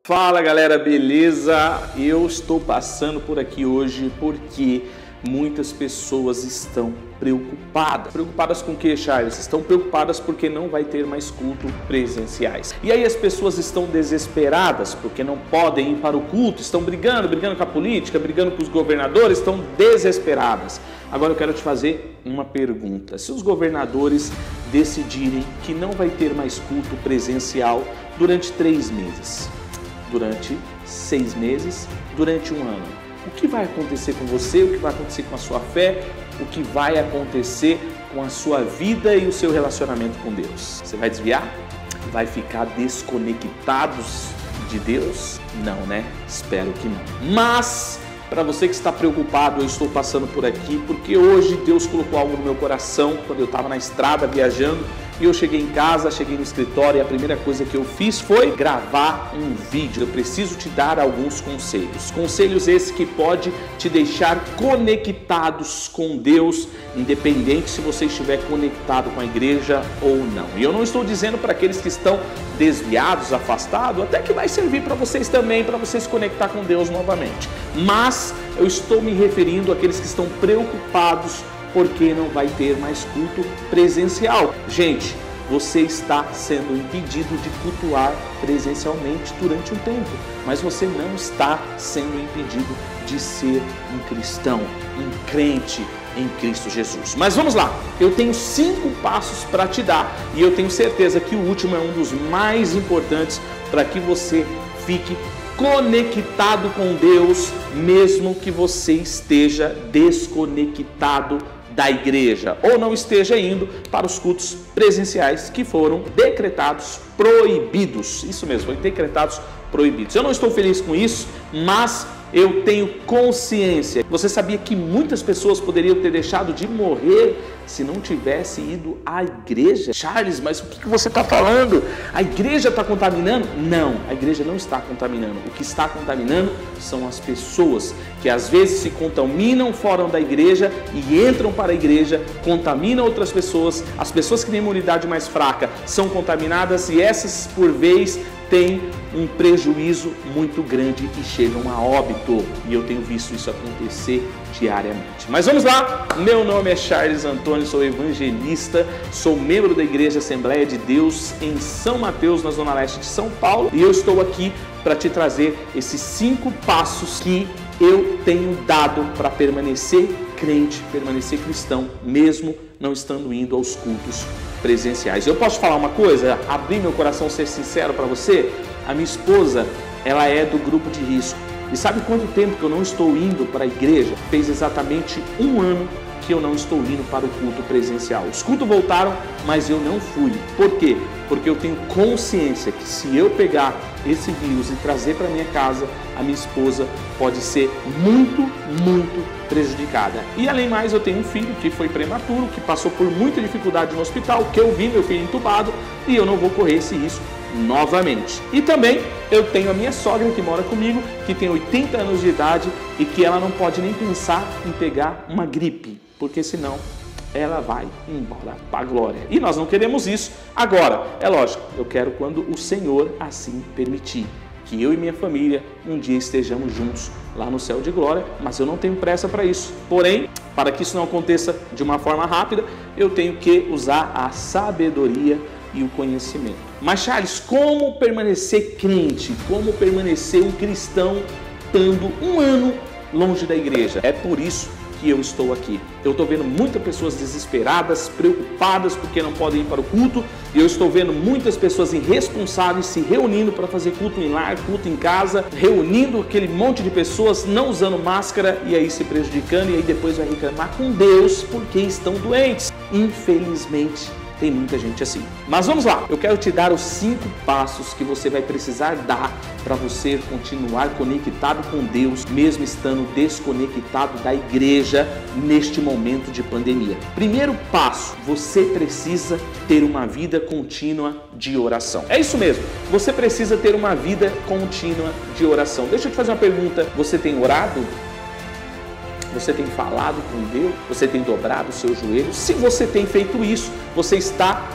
Fala galera, beleza? Eu estou passando por aqui hoje porque muitas pessoas estão preocupadas. Preocupadas com o que, Charles? Estão preocupadas porque não vai ter mais culto presenciais. E aí as pessoas estão desesperadas porque não podem ir para o culto, estão brigando com a política, brigando com os governadores, estão desesperadas. Agora eu quero te fazer uma pergunta. Se os governadores decidirem que não vai ter mais culto presencial durante 3 meses, durante 6 meses, durante 1 ano, o que vai acontecer com você, o que vai acontecer com a sua fé, o que vai acontecer com a sua vida e o seu relacionamento com Deus? Você vai desviar? Vai ficar desconectados de Deus? Não, né? Espero que não. Mas, para você que está preocupado, eu estou passando por aqui porque hoje Deus colocou algo no meu coração quando eu estava na estrada viajando. E eu cheguei em casa, cheguei no escritório e a primeira coisa que eu fiz foi gravar um vídeo. Eu preciso te dar alguns conselhos. Conselhos esses que pode te deixar conectados com Deus, independente se você estiver conectado com a igreja ou não. E eu não estou dizendo para aqueles que estão desviados, afastados, até que vai servir para vocês também, para você se conectar com Deus novamente. Mas eu estou me referindo àqueles que estão preocupados porque não vai ter mais culto presencial. Gente, você está sendo impedido de cultuar presencialmente durante um tempo, mas você não está sendo impedido de ser um cristão, um crente em Cristo Jesus. Mas vamos lá, eu tenho 5 passos para te dar e eu tenho certeza que o último é um dos mais importantes para que você fique conectado com Deus, mesmo que você esteja desconectado da igreja ou não esteja indo para os cultos presenciais que foram decretados proibidos. Isso mesmo, foram decretados proibidos. Eu não estou feliz com isso, mas eu tenho consciência. Você sabia que muitas pessoas poderiam ter deixado de morrer se não tivesse ido à igreja? Charles, mas o que você está falando? A igreja está contaminando? Não, a igreja não está contaminando. O que está contaminando são as pessoas que às vezes se contaminam fora da igreja e entram para a igreja, contaminam outras pessoas. As pessoas que têm imunidade mais fraca são contaminadas e essas, por vez, têm um prejuízo muito grande e chegam a óbito. E eu tenho visto isso acontecer diariamente. Mas vamos lá, meu nome é Charles Antônio, sou evangelista, sou membro da Igreja Assembleia de Deus em São Mateus, na Zona Leste de São Paulo, e eu estou aqui para te trazer esses 5 passos que eu tenho dado para permanecer crente, permanecer cristão, mesmo não estando indo aos cultos presenciais. Eu posso falar uma coisa, abrir meu coração, ser sincero para você? A minha esposa, ela é do grupo de risco. E sabe quanto tempo que eu não estou indo para a igreja? Fez exatamente 1 ano que eu não estou indo para o culto presencial. Os cultos voltaram, mas eu não fui. Por quê? Porque eu tenho consciência que se eu pegar esse vírus e trazer para minha casa, a minha esposa pode ser muito prejudicada. E além mais, eu tenho um filho que foi prematuro, que passou por muita dificuldade no hospital, que eu vi meu filho entubado e eu não vou correr esse risco novamente. E também eu tenho a minha sogra que mora comigo, que tem 80 anos de idade e que ela não pode nem pensar em pegar uma gripe, porque senão ela vai embora para a glória. E nós não queremos isso. Agora, é lógico, eu quero quando o Senhor assim permitir, que eu e minha família um dia estejamos juntos lá no céu de glória, mas eu não tenho pressa para isso. Porém, para que isso não aconteça de uma forma rápida, eu tenho que usar a sabedoria e o conhecimento. Mas Charles, como permanecer crente? Como permanecer um cristão estando 1 ano longe da igreja? É por isso que eu estou aqui. Eu estou vendo muitas pessoas desesperadas, preocupadas porque não podem ir para o culto, e eu estou vendo muitas pessoas irresponsáveis se reunindo para fazer culto em lar, culto em casa, reunindo aquele monte de pessoas, não usando máscara e aí se prejudicando, e aí depois vai reclamar com Deus porque estão doentes. Infelizmente, tem muita gente assim. Mas vamos lá, eu quero te dar os 5 passos que você vai precisar dar para você continuar conectado com Deus, mesmo estando desconectado da igreja neste momento de pandemia. Primeiro passo, você precisa ter uma vida contínua de oração. É isso mesmo, você precisa ter uma vida contínua de oração. Deixa eu te fazer uma pergunta, você tem orado? Você tem falado com Deus? Você tem dobrado os seus joelhos? Se você tem feito isso, você está,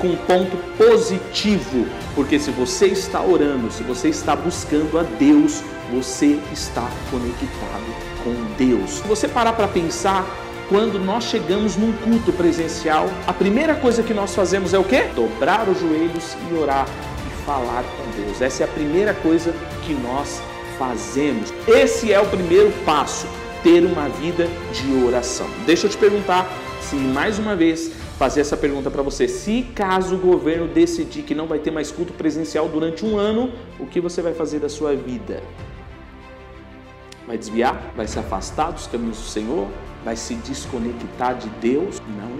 com ponto positivo, porque se você está orando, se você está buscando a Deus, você está conectado com Deus. Se você parar para pensar, quando nós chegamos num culto presencial, a primeira coisa que nós fazemos é o quê? Dobrar os joelhos e orar e falar com Deus. Essa é a primeira coisa que nós fazemos. Esse é o primeiro passo, ter uma vida de oração. Deixa eu te perguntar, se mais uma vez fazer essa pergunta para você: se caso o governo decidir que não vai ter mais culto presencial durante um ano, o que você vai fazer da sua vida? Vai desviar? Vai se afastar dos caminhos do Senhor? Vai se desconectar de Deus? Não.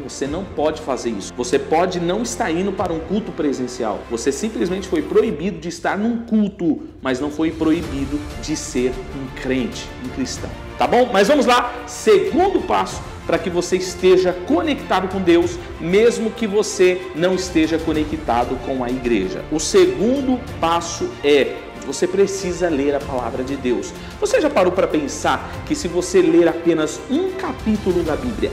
Você não pode fazer isso. Você pode não estar indo para um culto presencial. Você simplesmente foi proibido de estar num culto, mas não foi proibido de ser um crente, um cristão. Tá bom? Mas vamos lá. Segundo passo para que você esteja conectado com Deus, mesmo que você não esteja conectado com a igreja. O segundo passo é: você precisa ler a palavra de Deus. Você já parou para pensar que se você ler apenas um capítulo da Bíblia,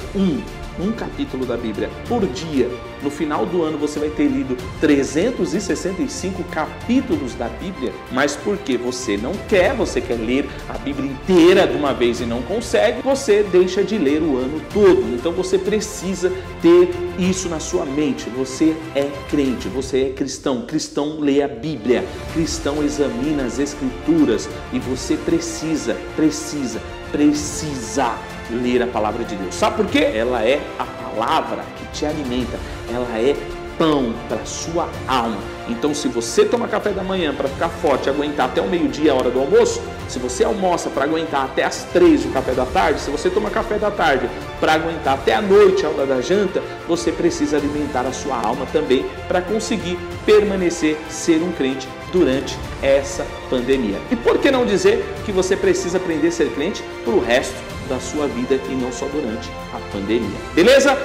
um capítulo da Bíblia por dia, no final do ano você vai ter lido 365 capítulos da Bíblia? Mas porque você não quer, você quer ler a Bíblia inteira de uma vez e não consegue, você deixa de ler o ano todo. Então você precisa ter isso na sua mente. Você é crente, você é cristão. Cristão lê a Bíblia, cristão examina as Escrituras, e você precisa ler a palavra de Deus. Sabe por quê? Ela é a palavra que te alimenta, ela é pão para a sua alma. Então, se você toma café da manhã para ficar forte e aguentar até o meio-dia, a hora do almoço, se você almoça para aguentar até as 3 o café da tarde, se você toma café da tarde para aguentar até a noite, a hora da janta, você precisa alimentar a sua alma também para conseguir permanecer, ser um crente durante essa pandemia. E por que não dizer que você precisa aprender a ser crente para o resto da sua vida e não só durante a pandemia? Beleza?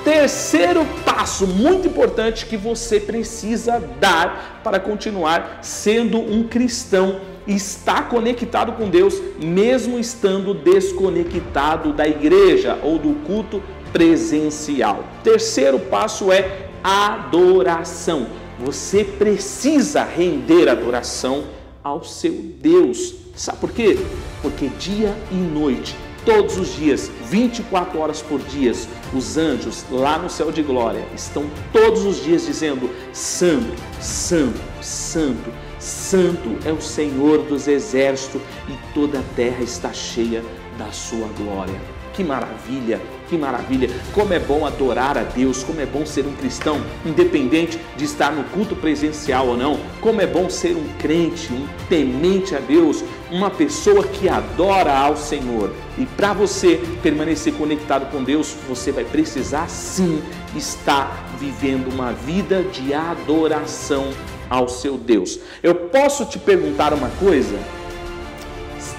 Terceiro passo muito importante que você precisa dar para continuar sendo um cristão e estar conectado com Deus, mesmo estando desconectado da igreja ou do culto presencial. Terceiro passo é adoração. Você precisa render adoração ao seu Deus. Sabe por quê? Porque dia e noite, todos os dias, 24 horas por dia, os anjos lá no céu de glória estão todos os dias dizendo: Santo, Santo, Santo, Santo é o Senhor dos exércitos, e toda a terra está cheia da sua glória. Que maravilha, que maravilha! Como é bom adorar a Deus, como é bom ser um cristão, independente de estar no culto presencial ou não. Como é bom ser um crente, um temente a Deus, uma pessoa que adora ao Senhor. E para você permanecer conectado com Deus, você vai precisar sim estar vivendo uma vida de adoração ao seu Deus. Eu posso te perguntar uma coisa?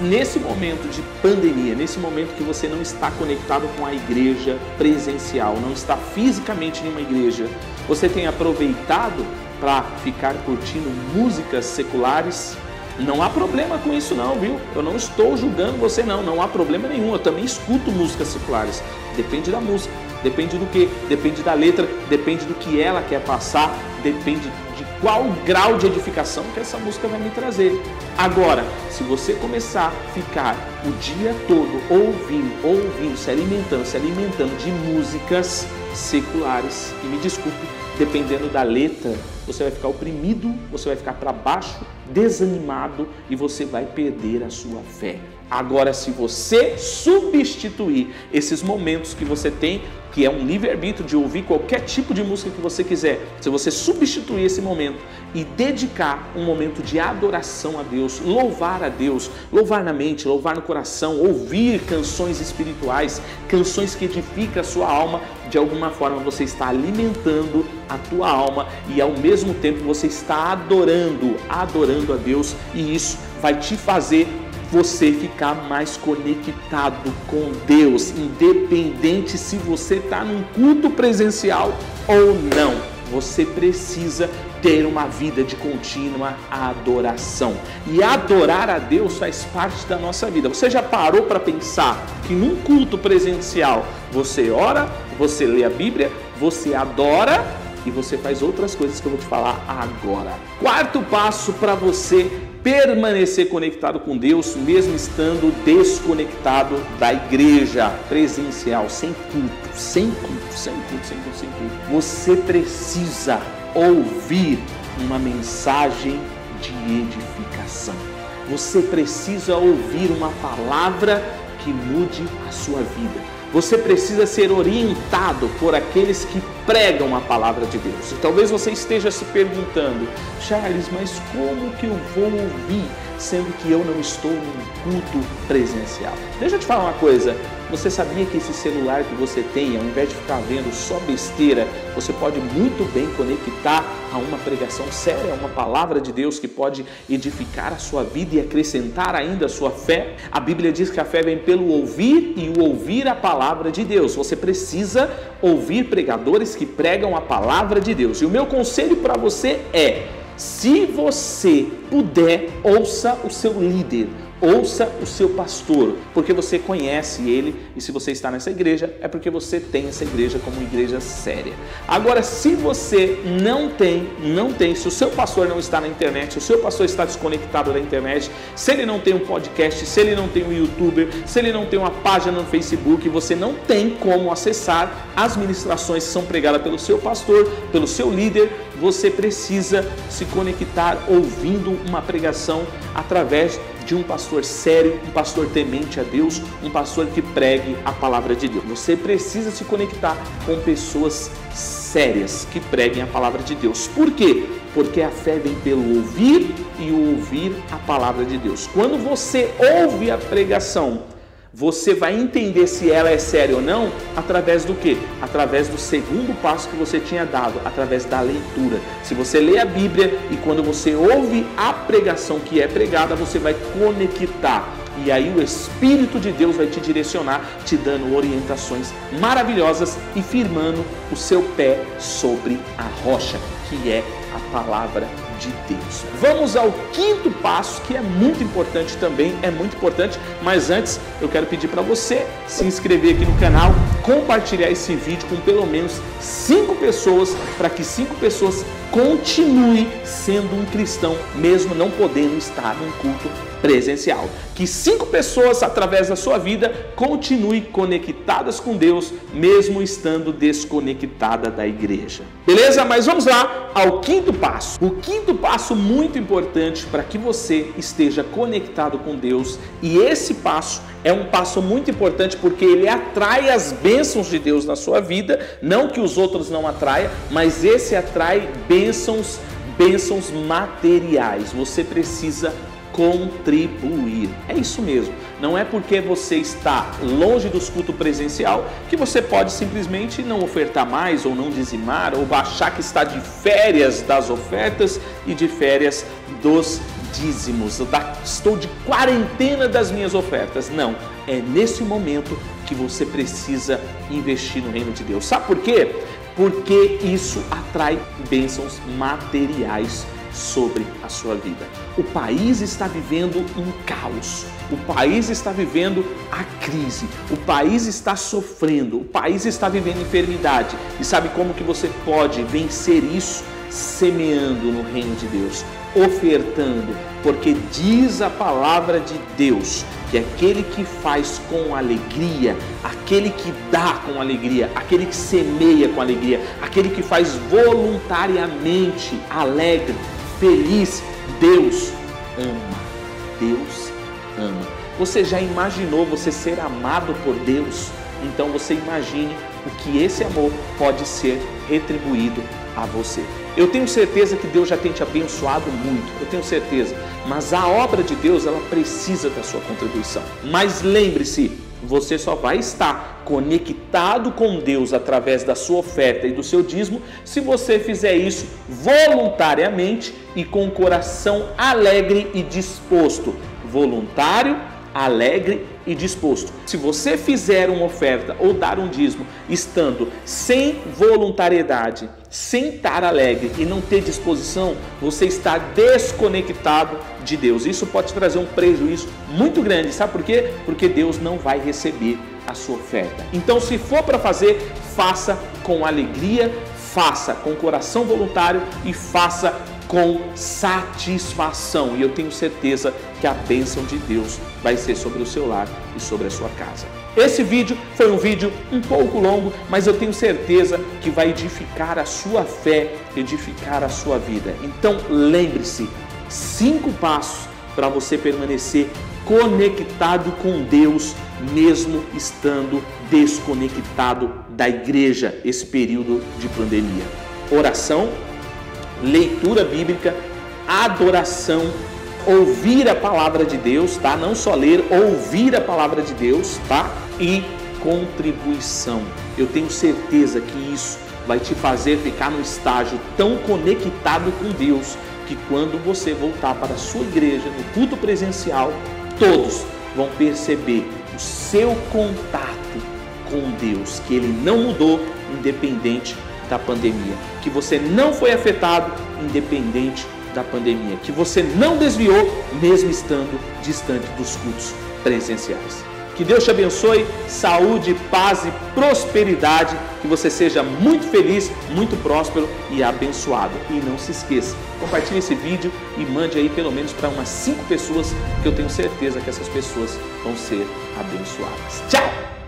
Nesse momento de pandemia, nesse momento que você não está conectado com a igreja presencial, não está fisicamente em uma igreja, você tem aproveitado para ficar curtindo músicas seculares? Não há problema com isso não, viu? Eu não estou julgando você não há problema nenhum. Eu também escuto músicas seculares. Depende da música, depende do que? Depende da letra, depende do que ela quer passar, depende de qual grau de edificação que essa música vai me trazer. Agora, se você começar a ficar o dia todo ouvindo, se alimentando de músicas seculares, e me desculpe, dependendo da letra, você vai ficar oprimido, você vai ficar para baixo, desanimado, e você vai perder a sua fé. Agora, se você substituir esses momentos que você tem, que é um livre-arbítrio de ouvir qualquer tipo de música que você quiser, se você substituir esse momento e dedicar um momento de adoração a Deus, louvar a Deus, louvar na mente, louvar no coração, ouvir canções espirituais, canções que edificam a sua alma, de alguma forma você está alimentando a tua alma e ao mesmo tempo você está adorando a Deus, e isso vai te fazer você ficar mais conectado com Deus, independente se você está num culto presencial ou não. Você precisa ter uma vida de contínua adoração. E adorar a Deus faz parte da nossa vida. Você já parou para pensar que num culto presencial você ora, você lê a Bíblia, você adora, e você faz outras coisas que eu vou te falar agora. Quarto passo para você permanecer conectado com Deus, mesmo estando desconectado da igreja presencial, sem culto. Você precisa ouvir uma mensagem de edificação. Você precisa ouvir uma palavra que mude a sua vida. Você precisa ser orientado por aqueles que pregam a palavra de Deus. E talvez você esteja se perguntando: Charles, mas como que eu vou ouvir, sendo que eu não estou num culto presencial? Deixa eu te falar uma coisa. Você sabia que esse celular que você tem, ao invés de ficar vendo só besteira, você pode muito bem conectar a uma pregação séria, a uma palavra de Deus que pode edificar a sua vida e acrescentar ainda a sua fé? A Bíblia diz que a fé vem pelo ouvir e o ouvir a palavra de Deus. Você precisa ouvir pregadores que pregam a palavra de Deus. E o meu conselho para você é: se você puder, ouça o seu líder. Ouça o seu pastor, porque você conhece ele, e se você está nessa igreja, é porque você tem essa igreja como uma igreja séria. Agora, se você não tem, se o seu pastor não está na internet, se o seu pastor está desconectado da internet, se ele não tem um podcast, se ele não tem um youtuber, se ele não tem uma página no Facebook, você não tem como acessar as ministrações que são pregadas pelo seu pastor, pelo seu líder. Você precisa se conectar ouvindo uma pregação através de um pastor sério, um pastor temente a Deus, um pastor que pregue a palavra de Deus. Você precisa se conectar com pessoas sérias que preguem a palavra de Deus. Por quê? Porque a fé vem pelo ouvir e o ouvir a palavra de Deus. Quando você ouve a pregação, você vai entender se ela é séria ou não através do quê? Através do segundo passo que você tinha dado, através da leitura. Se você lê a Bíblia e quando você ouve a pregação que é pregada, você vai conectar. E aí o Espírito de Deus vai te direcionar, te dando orientações maravilhosas e firmando o seu pé sobre a rocha, que é a palavra de Deus. Vamos ao quinto passo, que é muito importante também, mas antes eu quero pedir para você se inscrever aqui no canal, compartilhar esse vídeo com pelo menos 5 pessoas, para que 5 pessoas continuem sendo um cristão, mesmo não podendo estar num culto presencial. Que 5 pessoas, através da sua vida, continuem conectadas com Deus, mesmo estando desconectada da igreja. Beleza? Mas vamos lá ao quinto passo. O quinto passo muito importante para que você esteja conectado com Deus, e esse passo é um passo muito importante porque ele atrai as bênçãos de Deus na sua vida, não que os outros não atraiam, mas esse atrai bênçãos materiais. Você precisa contribuir. É isso mesmo. Não é porque você está longe dos cultos presencial que você pode simplesmente não ofertar mais, ou não dizimar, ou achar que está de férias das ofertas e de férias dos dízimos. Estou de quarentena das minhas ofertas. Não. É nesse momento que você precisa investir no reino de Deus. Sabe por quê? Porque isso atrai bênçãos materiais sobre a sua vida. O país está vivendo um caos, o país está vivendo a crise, o país está sofrendo, o país está vivendo enfermidade. E sabe como que você pode vencer isso? Semeando no reino de Deus, ofertando, porque diz a palavra de Deus que aquele que faz com alegria, aquele que dá com alegria, aquele que semeia com alegria, aquele que faz voluntariamente, alegre, feliz, Deus ama. Deus ama. Você já imaginou você ser amado por Deus? Então você imagine o que esse amor pode ser retribuído a você. Eu tenho certeza que Deus já tem te abençoado muito, eu tenho certeza, mas a obra de Deus, ela precisa da sua contribuição. Mas lembre-se, você só vai estar conectado com Deus através da sua oferta e do seu dízimo se você fizer isso voluntariamente e com o coração alegre e disposto. Voluntário, alegre e disposto. Se você fizer uma oferta ou dar um dízimo estando sem voluntariedade, sem estar alegre e não ter disposição, você está desconectado de Deus. Isso pode trazer um prejuízo muito grande. Sabe por quê? Porque Deus não vai receber a sua oferta. Então, se for para fazer, faça com alegria, faça com coração voluntário e faça com satisfação. E eu tenho certeza que a bênção de Deus vai ser sobre o seu lar e sobre a sua casa. Esse vídeo foi um vídeo um pouco longo, mas eu tenho certeza que vai edificar a sua fé, edificar a sua vida. Então lembre-se, 5 passos para você permanecer conectado com Deus, mesmo estando desconectado da igreja, esse período de pandemia. Oração, leitura bíblica, adoração, ouvir a palavra de Deus, tá? Não só ler, ouvir a palavra de Deus, tá? E contribuição. Eu tenho certeza que isso vai te fazer ficar no estágio tão conectado com Deus que quando você voltar para a sua igreja, no culto presencial, todos vão perceber o seu contato com Deus, que Ele não mudou independente da pandemia, que você não foi afetado independente da pandemia, que você não desviou mesmo estando distante dos cultos presenciais. Que Deus te abençoe, saúde, paz e prosperidade, que você seja muito feliz, muito próspero e abençoado. E não se esqueça, compartilhe esse vídeo e mande aí pelo menos para umas 5 pessoas, que eu tenho certeza que essas pessoas vão ser abençoadas. Tchau!